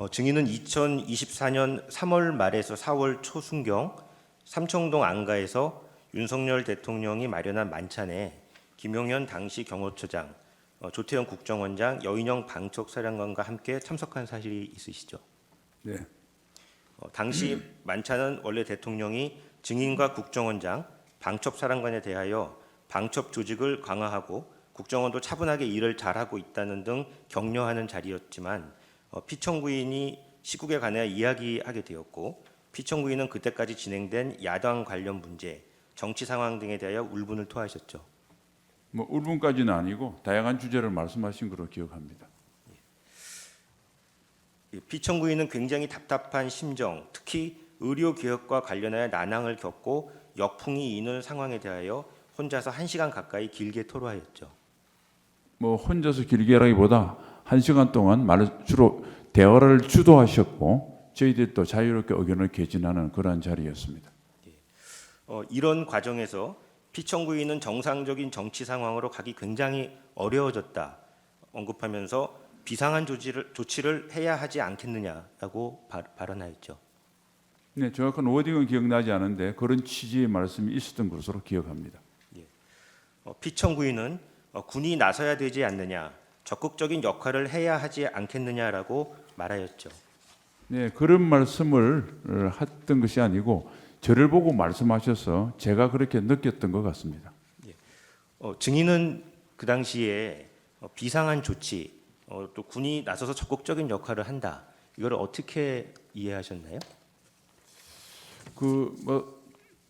증인은 2024년 3월 말에서 4월 초순경 삼청동 안가에서 윤석열 대통령이 마련한 만찬에 김용현 당시 경호처장, 조태영 국정원장, 여인영 방첩사령관과 함께 참석한 사실이 있으시죠? 네. 당시 만찬은 원래 대통령이 증인과 국정원장, 방첩사령관에 대하여 방첩 조직을 강화하고 국정원도 차분하게 일을 잘하고 있다는 등 격려하는 자리였지만 피청구인이 시국에 관해 이야기하게 되었고 피청구인은 그때까지 진행된 야당 관련 문제, 정치 상황 등에 대하여 울분을 토하셨죠. 뭐 울분까지는 아니고 다양한 주제를 말씀하신 것으로 기억합니다. 피청구인은 굉장히 답답한 심정, 특히 의료 개혁과 관련하여 난항을 겪고 역풍이 이는 상황에 대하여 혼자서 1시간 가까이 길게 토로하였죠. 뭐 혼자서 길게라기보다 1시간 동안 주로 대화를 주도하셨고 저희들이 또 자유롭게 의견을 개진하는 그러한 자리였습니다. 이런 과정에서 피청구인은 정상적인 정치 상황으로 가기 굉장히 어려워졌다 언급하면서 비상한 조치를 해야 하지 않겠느냐라고 발언하였죠. 네, 정확한 워딩은 기억나지 않은데 그런 취지의 말씀이 있었던 것으로 기억합니다. 피청구인은 군이 나서야 되지 않느냐, 적극적인 역할을 해야 하지 않겠느냐라고 말하였죠. 네, 그런 말씀을 했던 것이 아니고 저를 보고 말씀하셔서 제가 그렇게 느꼈던 것 같습니다. 증인은 그 당시에 비상한 조치, 또 군이 나서서 적극적인 역할을 한다. 이걸 어떻게 이해하셨나요? 뭐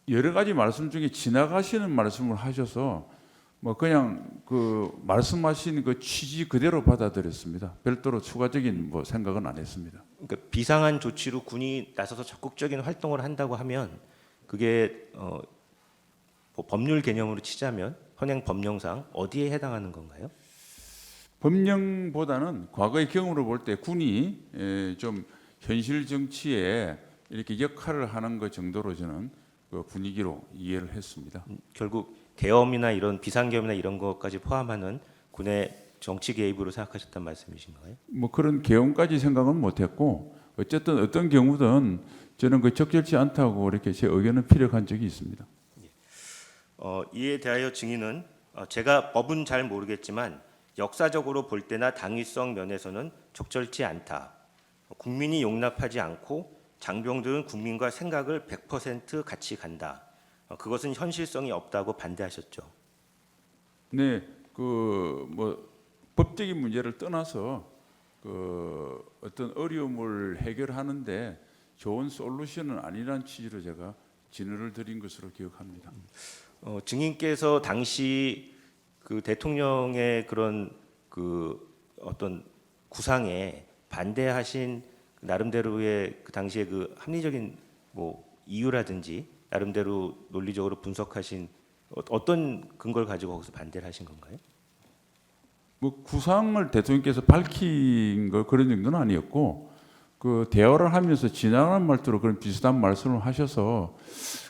여러 가지 말씀 중에 지나가시는 말씀을 하셔서 뭐 그냥 말씀하신 그 취지 그대로 받아들였습니다. 별도로 추가적인 뭐 생각은 안 했습니다. 그러니까 비상한 조치로 군이 나서서 적극적인 활동을 한다고 하면 그게 뭐 법률 개념으로 치자면 현행 법령상 어디에 해당하는 건가요? 법령보다는 과거의 경험으로 볼 때 군이 좀 현실 정치에 이렇게 역할을 하는 것 정도로 저는 그 분위기로 이해를 했습니다. 결국 계엄이나 이런 비상계엄이나 이런 것까지 포함하는 군의 정치 개입으로 생각하셨단 말씀이신가요? 뭐 그런 계엄까지 생각은 못했고 어쨌든 어떤 경우든 저는 그 적절치 않다고 이렇게 제 의견을 피력한 적이 있습니다. 이에 대하여 증인은 제가 법은 잘 모르겠지만 역사적으로 볼 때나 당위성 면에서는 적절치 않다. 국민이 용납하지 않고 장병들은 국민과 생각을 100% 같이 간다. 그것은 현실성이 없다고 반대하셨죠. 네, 뭐 법적인 문제를 떠나서 어떤 어려움을 해결하는데 좋은 솔루션은 아니란 취지로 제가 진언을 드린 것으로 기억합니다. 증인께서 당시 그 대통령의 그런 어떤 구상에 반대하신 나름대로의 그 당시에 그 합리적인 뭐 이유라든지 나름대로 논리적으로 분석하신 어떤 근거를 가지고 거기서 반대를 하신 건가요? 뭐 구상을 대통령께서 밝힌 거 그런 정도는 아니었고 그 대화를 하면서 지나가는 말투로 그런 비슷한 말씀을 하셔서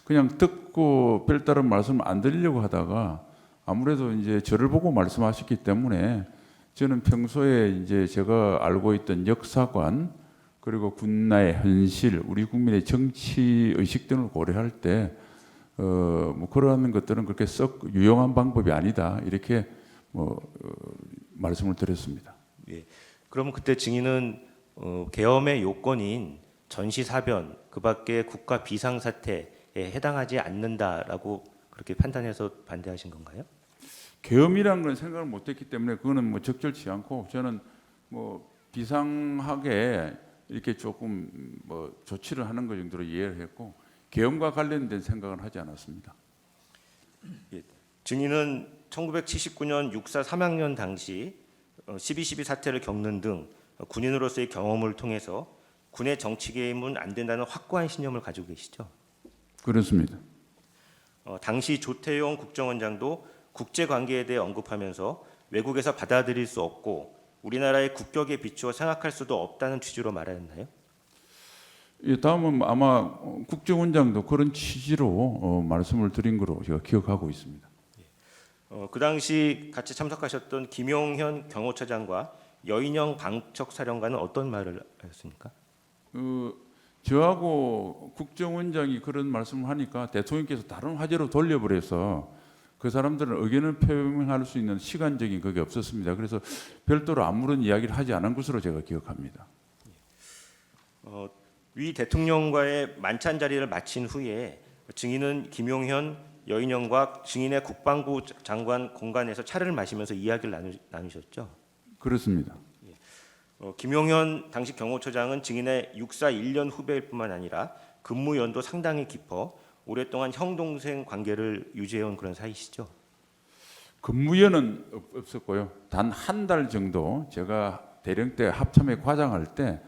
그냥 듣고 별다른 말씀을 안 드리려고 하다가 아무래도 이제 저를 보고 말씀하셨기 때문에 저는 평소에 이제 제가 알고 있던 역사관 그리고 군나의 현실, 우리 국민의 정치 의식 등을 고려할 때 뭐 그러한 것들은 그렇게 썩 유용한 방법이 아니다 이렇게 말씀을 드렸습니다. 예. 그러면 그때 증인은 계엄의 요건인 전시사변 그밖에 국가 비상사태에 해당하지 않는다라고 그렇게 판단해서 반대하신 건가요? 계엄이라는 건 생각을 못했기 때문에 그거는 뭐 적절치 않고 저는 뭐 비상하게 이렇게 조금 뭐 조치를 하는 것 정도로 이해를 했고 계엄과 관련된 생각은 하지 않았습니다. 예. 증인은 1979년 6.4 3학년 당시 12.12 사태를 겪는 등 군인으로서의 경험을 통해서 군의 정치 개입은 안 된다는 확고한 신념을 가지고 계시죠? 그렇습니다. 당시 조태용 국정원장도 국제 관계에 대해 언급하면서 외국에서 받아들일 수 없고 우리나라의 국격에 비추어 생각할 수도 없다는 취지로 말하였나요? 예, 다음은 아마 국정원장도 그런 취지로 말씀을 드린 거로 제가 기억하고 있습니다. 그 당시 같이 참석하셨던 김용현 경호처장과 여인영 방첩사령관은 어떤 말을 하셨습니까? 저하고 국정원장이 그런 말씀을 하니까 대통령께서 다른 화제로 돌려버려서 그 사람들은 의견을 표명할 수 있는 시간적인 그게 없었습니다. 그래서 별도로 아무런 이야기를 하지 않은 것으로 제가 기억합니다. 위 대통령과의 만찬 자리를 마친 후에 증인은 김용현, 여인영과 증인의 국방부 장관 공간에서 차를 마시면서 이야기를 나누셨죠. 그렇습니다. 김용현 당시 경호처장은 증인의 육사 1년 후배일 뿐만 아니라 근무 연도 상당히 깊어 오랫동안 형 동생 관계를 유지해온 그런 사이시죠. 근무연은 없었고요. 단 한 달 정도 제가 대령 때 합참에 과장할 때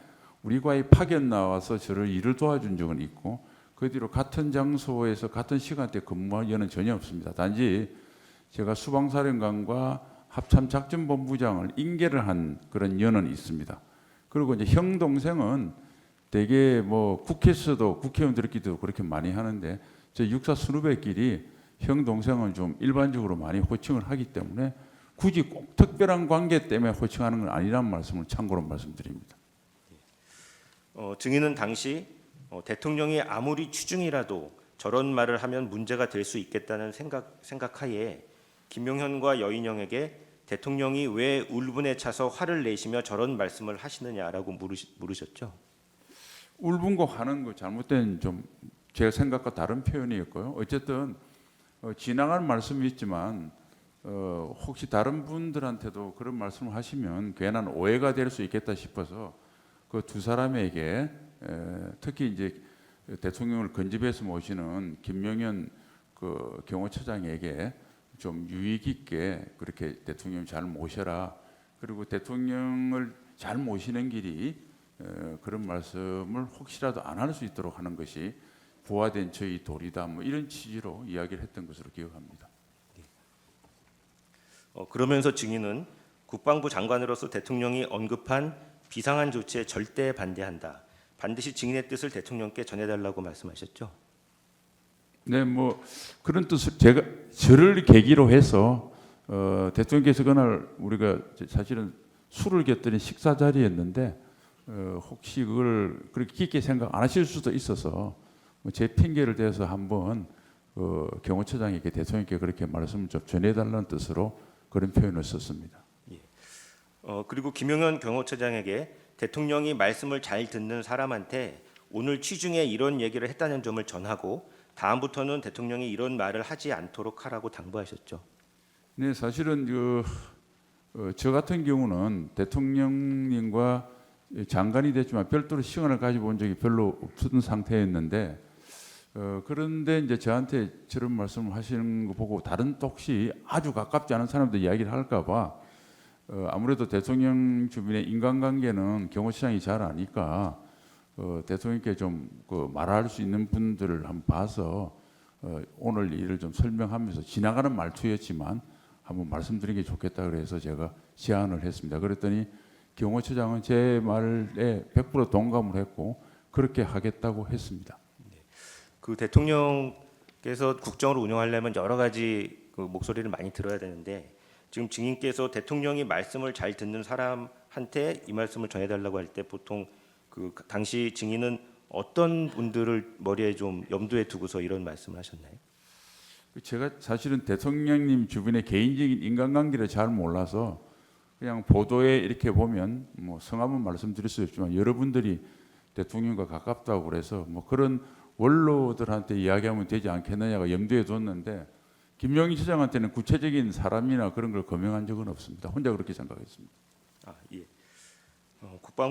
우리과의 파견 나와서 저를 일을 도와준 적은 있고 그 뒤로 같은 장소에서 같은 시간대 근무한 연은 전혀 없습니다. 단지 제가 수방사령관과 합참작전본부장을 인계를 한 그런 연은 있습니다. 그리고 이제 형 동생은 대개 뭐 국회에서도 국회의원들끼리도 그렇게 많이 하는데 저 육사 선후배끼리 형 동생은 좀 일반적으로 많이 호칭을 하기 때문에 굳이 꼭 특별한 관계 때문에 호칭하는 건 아니라는 말씀을 참고로 말씀드립니다. 증인은 당시 대통령이 아무리 취중이라도 저런 말을 하면 문제가 될 수 있겠다는 생각하에 김용현과 여인영에게 대통령이 왜 울분에 차서 화를 내시며 저런 말씀을 하시느냐라고 물으셨죠. 울분과 화는 거 잘못된 좀 제 생각과 다른 표현이었고요. 어쨌든 지나간 말씀이 있지만 혹시 다른 분들한테도 그런 말씀을 하시면 괜한 오해가 될 수 있겠다 싶어서 그 두 사람에게 특히 이제 대통령을 건집해서 모시는 김용현 그 경호처장에게 좀 유의 깊게 그렇게 대통령 잘 모셔라. 그리고 대통령을 잘 모시는 길이 그런 말씀을 혹시라도 안 할 수 있도록 하는 것이 부화된 저희 도리다. 뭐 이런 취지로 이야기를 했던 것으로 기억합니다. 그러면서 증인은 국방부 장관으로서 대통령이 언급한 비상한 조치에 절대 반대한다. 반드시 증인의 뜻을 대통령께 전해달라고 말씀하셨죠. 네, 뭐 그런 뜻을 제가 저를 계기로 해서 대통령께서 그날 우리가 사실은 술을 곁들인 식사 자리였는데 혹시 그걸 그렇게 깊게 생각 안 하실 수도 있어서 제 핑계를 대서 한번 경호처장에게 대통령께 그렇게 말씀을 좀 전해달라는 뜻으로 그런 표현을 썼습니다. 그리고 김용현 경호처장에게 대통령이 말씀을 잘 듣는 사람한테 오늘 취중에 이런 얘기를 했다는 점을 전하고 다음부터는 대통령이 이런 말을 하지 않도록 하라고 당부하셨죠. 네, 사실은 저 같은 경우는 대통령님과 장관이 됐지만 별도로 시간을 가져본 적이 별로 없던 상태였는데 그런데 이제 저한테 저런 말씀을 하시는 거 보고 다른 또 혹시 아주 가깝지 않은 사람들 이야기를 할까봐 아무래도 대통령 주변의 인간관계는 경호처장이 잘 아니까 대통령께 좀 말할 수 있는 분들을 한번 봐서 오늘 일을 좀 설명하면서 지나가는 말투였지만 한번 말씀드리는 게 좋겠다 그래서 제가 제안을 했습니다. 그랬더니 경호처장은 제 말에 100% 동감을 했고 그렇게 하겠다고 했습니다. 그 대통령께서 국정을 운영하려면 여러 가지 그 목소리를 많이 들어야 되는데 지금 증인께서 대통령이 말씀을 잘 듣는 사람한테 이 말씀을 전해달라고 할 때 보통 그 당시 증인은 어떤 분들을 머리에 좀 염두에 두고서 이런 말씀을 하셨나요? 제가 사실은 대통령님 주변의 개인적인 인간관계를 잘 몰라서 그냥 보도에 이렇게 보면 뭐 성함은 말씀드릴 수 없지만 여러분들이 대통령과 가깝다고 그래서 뭐 그런 원로들한테 이야기하면 되지 않겠느냐가 염두에 뒀는데 김용희 처장한테는 구체적인 사람이나 그런 걸 거명한 적은 없습니다. 혼자 그렇게 생각했습니다. 국방